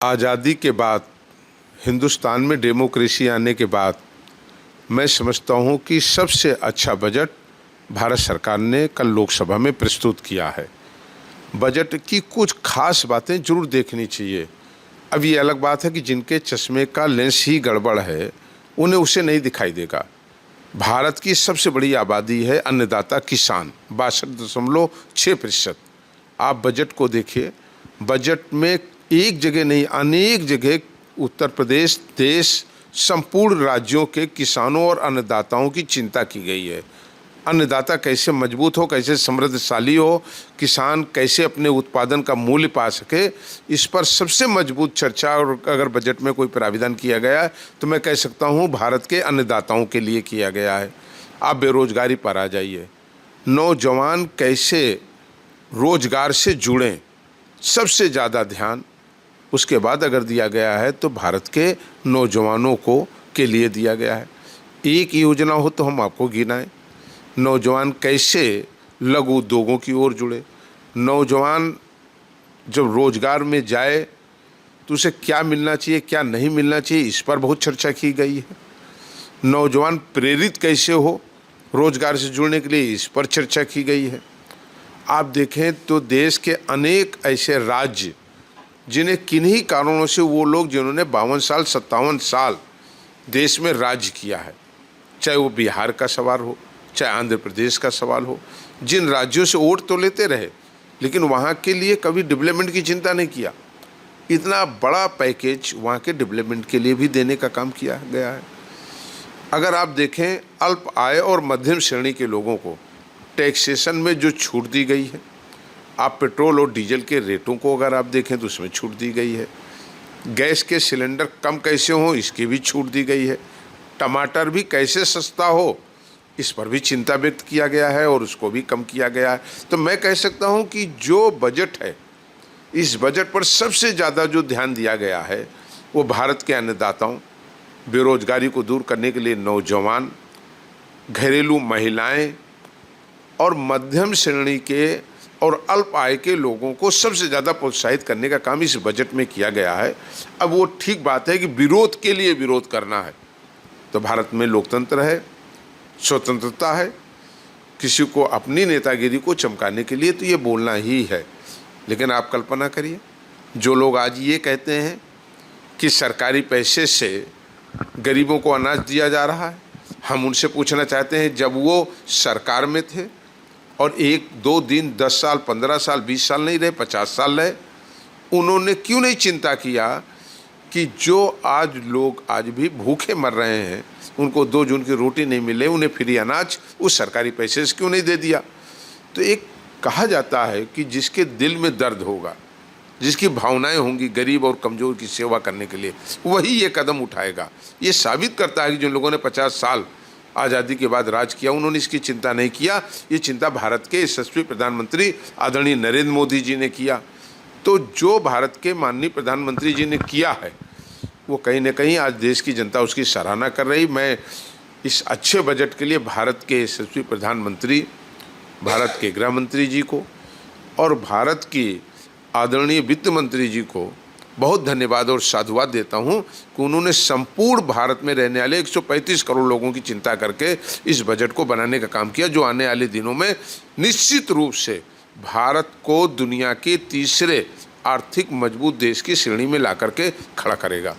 आज़ादी के बाद हिंदुस्तान में डेमोक्रेसी आने के बाद मैं समझता हूँ कि सबसे अच्छा बजट भारत सरकार ने कल लोकसभा में प्रस्तुत किया है। बजट की कुछ खास बातें जरूर देखनी चाहिए। अब ये अलग बात है कि जिनके चश्मे का लेंस ही गड़बड़ है उन्हें उसे नहीं दिखाई देगा। भारत की सबसे बड़ी आबादी है अन्नदाता किसान, 62.6%। आप बजट को देखिए, बजट में एक जगह नहीं अनेक जगह उत्तर प्रदेश, देश, संपूर्ण राज्यों के किसानों और अन्नदाताओं की चिंता की गई है। अन्नदाता कैसे मजबूत हो, कैसे समृद्धशाली हो, किसान कैसे अपने उत्पादन का मूल्य पा सके, इस पर सबसे मजबूत चर्चा और अगर बजट में कोई प्राविधान किया गया है तो मैं कह सकता हूँ भारत के अन्नदाताओं के लिए किया गया है। आप बेरोजगारी पर आ जाइए, नौजवान कैसे रोजगार से जुड़ें, सबसे ज़्यादा ध्यान उसके बाद अगर दिया गया है तो भारत के नौजवानों को के लिए दिया गया है। एक योजना हो तो हम आपको गिनाएं, नौजवान कैसे लघु उद्योगों की ओर जुड़े, नौजवान जब रोजगार में जाए तो उसे क्या मिलना चाहिए, क्या नहीं मिलना चाहिए, इस पर बहुत चर्चा की गई है। नौजवान प्रेरित कैसे हो रोजगार से जुड़ने के लिए, इस पर चर्चा की गई है। आप देखें तो देश के अनेक ऐसे राज्य जिन्हें किन्हीं कारणों से वो लोग जिन्होंने 52 साल 57 साल देश में राज्य किया है, चाहे वो बिहार का सवाल हो, चाहे आंध्र प्रदेश का सवाल हो, जिन राज्यों से वोट तो लेते रहे लेकिन वहाँ के लिए कभी डेवलपमेंट की चिंता नहीं किया। इतना बड़ा पैकेज वहाँ के डेवलपमेंट के लिए भी देने का काम किया गया है। अगर आप देखें अल्प आय और मध्यम श्रेणी के लोगों को टैक्सेशन में जो छूट दी गई है, आप पेट्रोल और डीजल के रेटों को अगर आप देखें तो उसमें छूट दी गई है। गैस के सिलेंडर कम कैसे हो इसकी भी छूट दी गई है। टमाटर भी कैसे सस्ता हो इस पर भी चिंता व्यक्त किया गया है और उसको भी कम किया गया है। तो मैं कह सकता हूं कि जो बजट है, इस बजट पर सबसे ज़्यादा जो ध्यान दिया गया है वो भारत के अन्नदाताओं, बेरोजगारी को दूर करने के लिए नौजवान, घरेलू महिलाएं और मध्यम श्रेणी के और अल्प आय के लोगों को सबसे ज़्यादा प्रोत्साहित करने का काम इस बजट में किया गया है। अब वो ठीक बात है कि विरोध के लिए विरोध करना है, तो भारत में लोकतंत्र है, स्वतंत्रता है, किसी को अपनी नेतागिरी को चमकाने के लिए तो ये बोलना ही है। लेकिन आप कल्पना करिए, जो लोग आज ये कहते हैं कि सरकारी पैसे से गरीबों को अनाज दिया जा रहा है, हम उनसे पूछना चाहते हैं जब वो सरकार में थे और 1 2 दिन 10 साल 15 साल 20 साल नहीं रहे, 50 साल रहे, उन्होंने क्यों नहीं चिंता किया कि जो आज लोग आज भी भूखे मर रहे हैं, उनको 2 जून की रोटी नहीं मिले, उन्हें फ्री अनाज उस सरकारी पैसे से क्यों नहीं दे दिया। तो एक कहा जाता है कि जिसके दिल में दर्द होगा, जिसकी भावनाएं होंगी गरीब और कमज़ोर की सेवा करने के लिए, वही ये कदम उठाएगा। ये साबित करता है कि जिन लोगों ने 50 साल आज़ादी के बाद राज किया उन्होंने इसकी चिंता नहीं किया। ये चिंता भारत के यशस्वी प्रधानमंत्री आदरणीय नरेंद्र मोदी जी ने किया। तो जो भारत के माननीय प्रधानमंत्री जी ने किया है वो कहीं ना कहीं आज देश की जनता उसकी सराहना कर रही। मैं इस अच्छे बजट के लिए भारत के यशस्वी प्रधानमंत्री, भारत के गृह मंत्री जी को और भारत की आदरणीय वित्त मंत्री जी को बहुत धन्यवाद और साधुवाद देता हूं कि उन्होंने संपूर्ण भारत में रहने वाले 135 करोड़ लोगों की चिंता करके इस बजट को बनाने का काम किया, जो आने वाले दिनों में निश्चित रूप से भारत को दुनिया के तीसरे आर्थिक मजबूत देश की श्रेणी में ला करके खड़ा करेगा।